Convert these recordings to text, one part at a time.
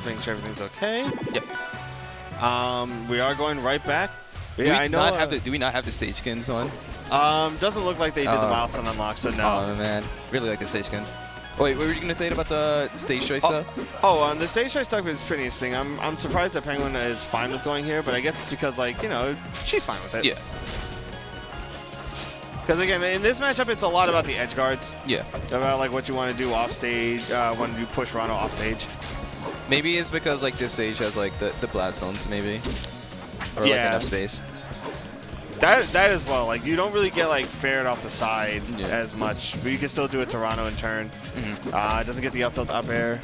making sure everything's okay. Yep. We are going right back. Yeah, I know. Do we not have the stage skins on? Doesn't look like they did the milestone unlock, so no. Oh man, really like the stage skin. Wait, what were you gonna say about the stage choice stuff? The stage choice stuff is pretty interesting. I'm surprised that Penguin is fine with going here, but I guess it's because, like, you know, she's fine with it. Yeah. Because again, in this matchup, it's a lot about the edge guards. Yeah. About like what you want to do off stage, when you push Ranno off stage. Maybe it's because like this stage has like the blast zones, maybe, or like enough space. That as well. Like you don't really get like fared off the side as much, but you can still do it to Ranno in turn. It doesn't get the up tilt up air.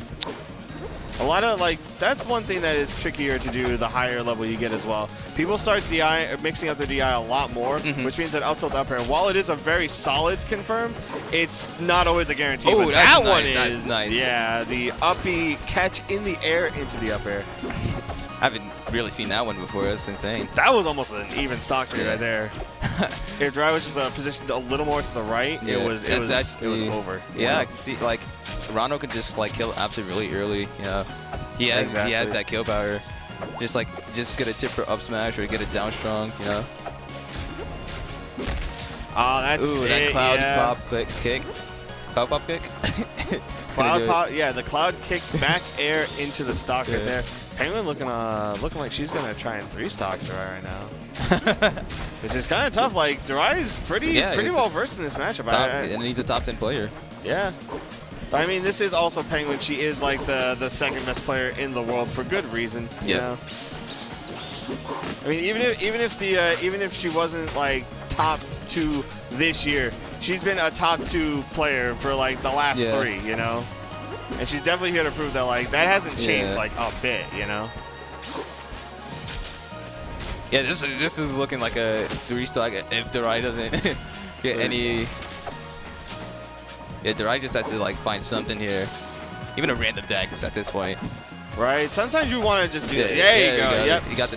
A lot of like that's one thing that is trickier to do the higher level you get as well. People start DI mixing up the DI a lot more, which means that up tilt up air, while it is a very solid confirm, it's not always a guarantee. Oh, but that one is is nice. Yeah, the uppy catch in the air into the up air. I haven't really seen that one before. That's insane. That was almost an even stock trade right there. If Darai was just positioned a little more to the right, it was over. Yeah, I can see like Ranno could just like kill Absa really early. You know, he has that kill power. Just get a tip for up smash or get a down strong. You know. Oh, that's that cloud pop kick. Cloud pop kick. Cloud pop, the cloud kick back air into the stock right there. Penguin looking like she's gonna try and 3-stock Darai right now, which is kind of tough. Like Darai is pretty well versed in this matchup, and he's a top 10 player. Yeah. I mean, this is also Penguin. She is like the second best player in the world for good reason. You know? I mean, even if she wasn't like top 2 this year, she's been a top 2 player for like the last 3. You know. And she's definitely here to prove that, like, that hasn't changed, like, a bit, you know? Yeah, this is looking like a 3-stock if Darai doesn't get any... Yeah, Darai just has to, like, find something here. Even a random daggers at this point. Right. Sometimes you want to just do that. There you go. Yep. You got the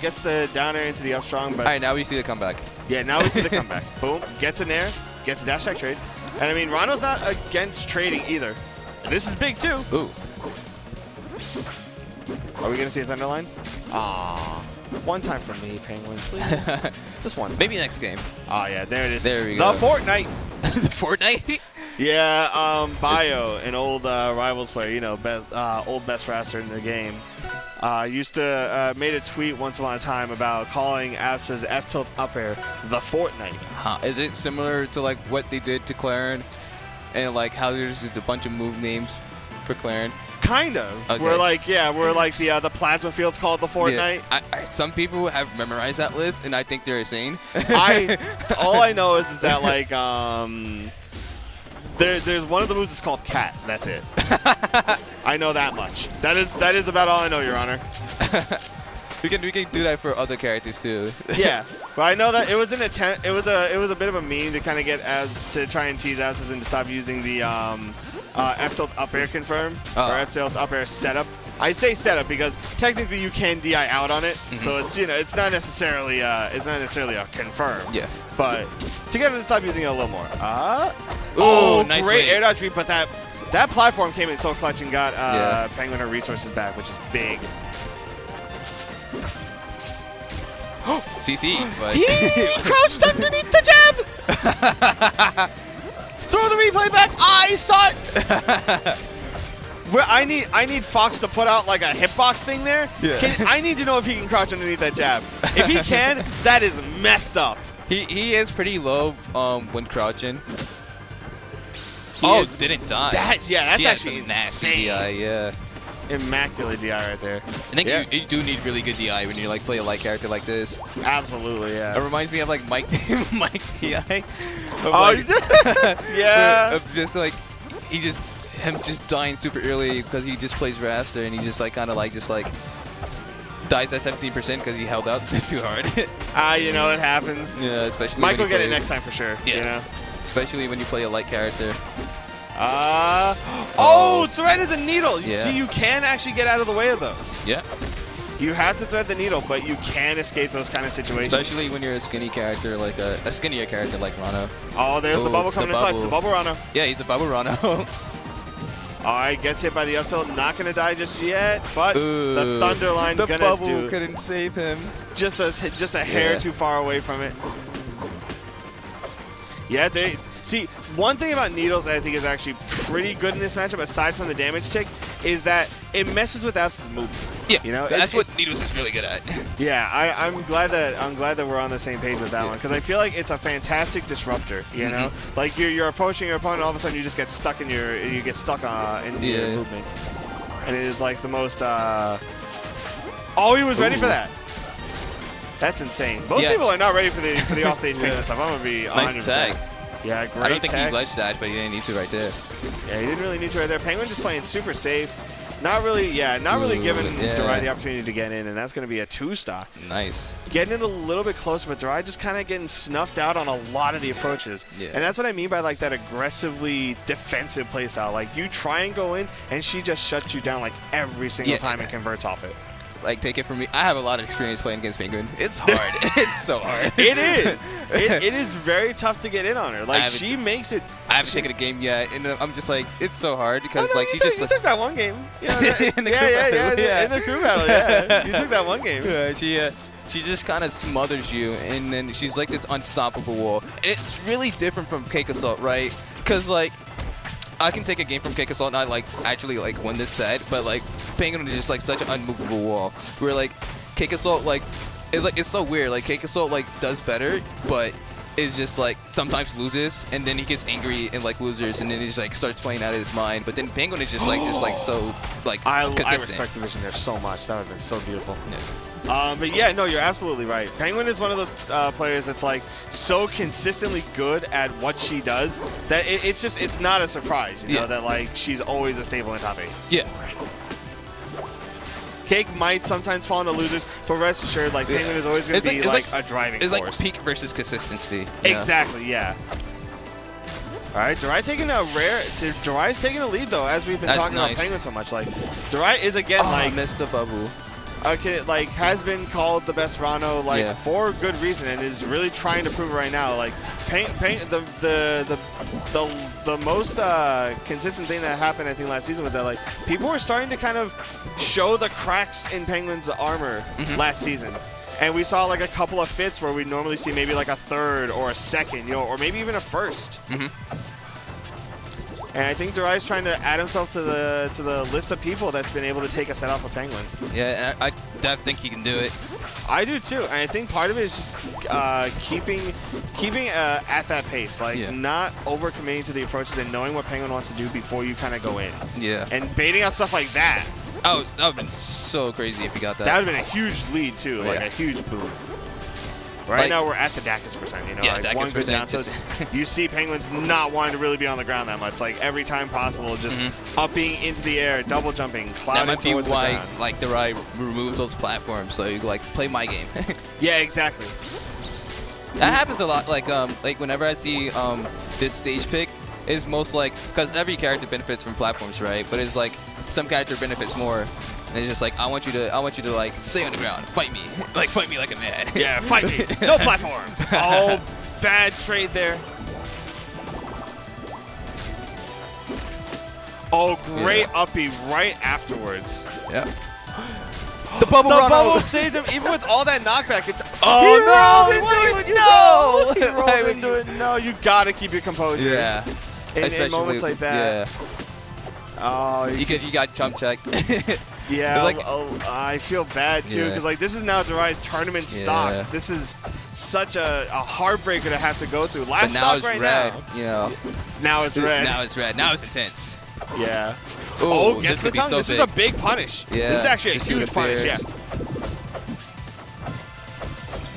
gets the down air into the up strong. But all right, now we see the comeback. Yeah, now we see the comeback. Boom. Gets an air. Gets a dash attack trade. And, I mean, Ranno's not against trading either. This is big, too. Ooh. Are we going to see a Thunderline? Aww. One time for me, Penguin, please. Just one time. Maybe next game. Oh, yeah. There it is. There we go. The Fortnite. The Fortnite? Yeah, Bio, an old Rivals player, you know, old best raster in the game, used to made a tweet once upon a time about calling Absa's F-tilt up air the Fortnite. Huh. Is it similar to like what they did to Claren, and like how there's just a bunch of move names for Claren? Kind of. Okay. We're like the plasma field's called the Fortnite. Yeah. Some people have memorized that list, and I think they're insane. All I know is that like there's one of the moves that's called Cat. That's it. I know that much. That is about all I know, Your Honor. we can do that for other characters too. Yeah, but I know that it was an attempt. It was a bit of a meme to kind of get to try and tease Absa and to stop using the F-tilt up air confirm or F-tilt up air setup. I say setup because technically you can DI out on it, so it's it's not necessarily a confirm. Yeah. But to get him to stop using it a little more. Nice great air dodge beat, but that platform came in so clutch and got Penguin her resources back, which is big. CC, but he crouched underneath the jab. Throw the replay back. I saw it. I need Fox to put out like a hitbox thing there. Yeah. I need to know if he can crouch underneath that jab. If he can, that is messed up. He is pretty low when crouching. He didn't die. That's actually nasty DI, yeah. Immaculate DI right there. I think you do need really good DI when you like play a light character like this. Absolutely, yeah. It reminds me of like Mike DI. Yeah. Of just like him just dying super early because he just plays raster and he just like kind of like dies at 17% because he held out too hard. You know, it happens. Yeah, especially Mike will get it next time for sure. Yeah. You know? Especially when you play a light character. Thread of the needle. You see, you can actually get out of the way of those. Yeah. You have to thread the needle, but you can escape those kind of situations. Especially when you're a skinny character, like a skinnier character like Ranno. Oh, there's the bubble coming in clutch. The bubble Ranno. Yeah, he's the bubble Ranno. All right, gets hit by the up tilt. Not going to die just yet, but the Thunder Line going to do. The bubble couldn't save him. Just a hair too far away from it. Yeah, see, one thing about Needles that I think is actually pretty good in this matchup, aside from the damage tick, is that it messes with Absa's movement. Yeah, you know, that's what Needles is really good at. Yeah, I'm glad that we're on the same page with that one, because I feel like it's a fantastic disruptor. You know, like you're approaching your opponent, all of a sudden you just get stuck in your your movement, and it is like the most. Oh, he was ready for that. That's insane. Most people are not ready for the offstage payment stuff. I'm gonna be 100%. Nice tag. Yeah, great. I don't think tag. he ledge dashed, but he didn't need to right there. Yeah, he didn't really need to right there. Penguin just playing super safe. Not really giving Darai the opportunity to get in, and that's going to be a 2-stock. Nice. Getting in a little bit closer, but Darai just kind of getting snuffed out on a lot of the approaches. Yeah. And that's what I mean by like that aggressively defensive playstyle. Like you try and go in, and she just shuts you down like every single time and converts off it. Like, take it from me, I have a lot of experience playing against Penguin. It's hard. It's so hard. It is. It is very tough to get in on her. Like, she makes it. I haven't taken a game yet, and I'm just like, it's so hard because, like, she just. You took that one game. You know, in the crew battle, yeah. You took that one game. Yeah, she just kind of smothers you, and then she's like this unstoppable wall. And it's really different from Cake Assault, right? Because, like, I can take a game from Cake Assault and I like actually like win this set, but like Penguin is just like such an unmovable wall. Where like Cake Assault it's so weird. Like Cake Assault like does better, but is just like sometimes loses and then he gets angry and like losers and then he just like starts playing out of his mind. But then Penguin is just like so like consistent. I respect the vision there so much. That would have been so beautiful. Yeah. But yeah, no, you're absolutely right. Penguin is one of those players that's like so consistently good at what she does that it's not a surprise, you know, that like she's always a staple in top 8. Yeah. Cake might sometimes fall into losers, but rest assured, like Penguin is always going to be like a driving force. It's like peak versus consistency. Exactly, yeah. All right, Darai taking Darai's taking the lead though, as we've been talking about Penguin so much. Like Darai is again like missed a bubble. Okay, like has been called the best Ranno for good reason and is really trying to prove it right now. Like the most consistent thing that happened I think last season was that like people were starting to kind of show the cracks in Penguin's armor last season. And we saw like a couple of fits where we normally see maybe like a third or a second, you know, or maybe even a first. And I think Darai's trying to add himself to the list of people that's been able to take a set off of Penguin. Yeah, and I definitely think he can do it. I do too, and I think part of it is just keeping at that pace, like not overcommitting to the approaches and knowing what Penguin wants to do before you kind of go in. Yeah. And baiting out stuff like that. Oh, that would have been so crazy if he got that. That would have been a huge lead too, like a huge boom. Right now we're at the Dacus percent, you know, like one good down. So you see Penguins not wanting to really be on the ground that much. Like every time possible, just upping into the air, double jumping, clouding towards the ground. That might be why like Darai removes those platforms, so you like play my game. Yeah, exactly. That happens a lot. Like whenever I see this stage pick, is most like because every character benefits from platforms, right? But it's like some character benefits more. And it's just like I want you to like stay on the ground, fight me, like fight me like a man. Yeah, fight me. No platforms. Oh, bad trade there. Oh, great uppy right afterwards. Yeah. The bubble saved him even with all that knockback. It's no, you gotta keep your composure. Yeah. In moments like that. Yeah. Oh, you got jump check. Yeah, like, I feel bad too because like this is now Darai's tournament stock. This is such a heartbreaker to have to go through. Last stock right now. You know. Now it's red. Now it's red. Now it's intense. Yeah. Ooh, gets the tongue. This is a big punish. Yeah. This is actually a huge punish. Yeah.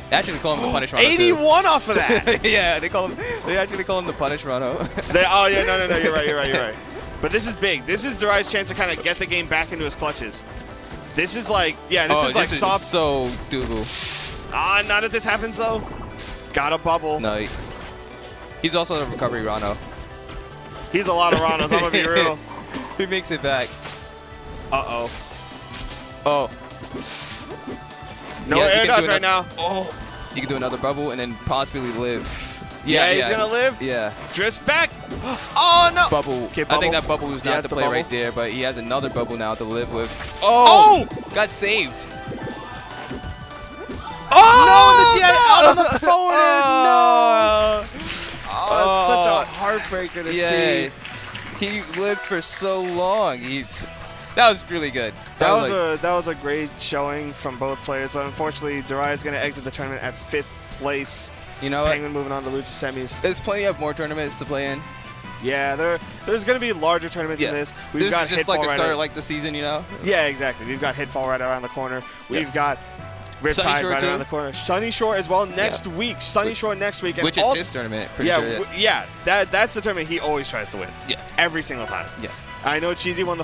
They actually call him the punish Ranno. 81 off of that. Yeah, they actually call him the punish Ranno. Oh yeah, no, you're right. But this is big. This is Darai's chance to kind of get the game back into his clutches. This is like, this is soft. So doable. Not if this happens though. Got a bubble. No, he's also the recovery Ranno. He's a lot of Rannos, I'm gonna be real. He makes it back. Uh-oh. Oh. No air dodge right now. Oh. You can do another bubble and then possibly live. Yeah, he's gonna live. Yeah. Drifts back. Oh no! Bubble. Okay, I think that bubble was not Yeah, the the play bubble. right there, but he has another bubble now to live with. Oh! Got saved. Oh! No, the DI out on the forward. No! Oh, it's such a heartbreaker to see. He lived for so long. That was really good. That was a great showing from both players, but unfortunately, Darai is going to exit the tournament at 5th place. You know what? Penguin moving on to lose the semis. There's plenty of more tournaments to play in. Yeah, there's going to be larger tournaments in this. This is just like the start of like the season, you know? Yeah, exactly. We've got Hitfall right around the corner. We've got Riptide right around the corner. Sunny Shore as well next week. Sunny Shore next week. And which is his tournament, pretty sure. Yeah, that's the tournament he always tries to win. Yeah. Every single time. Yeah. I know Cheesy won the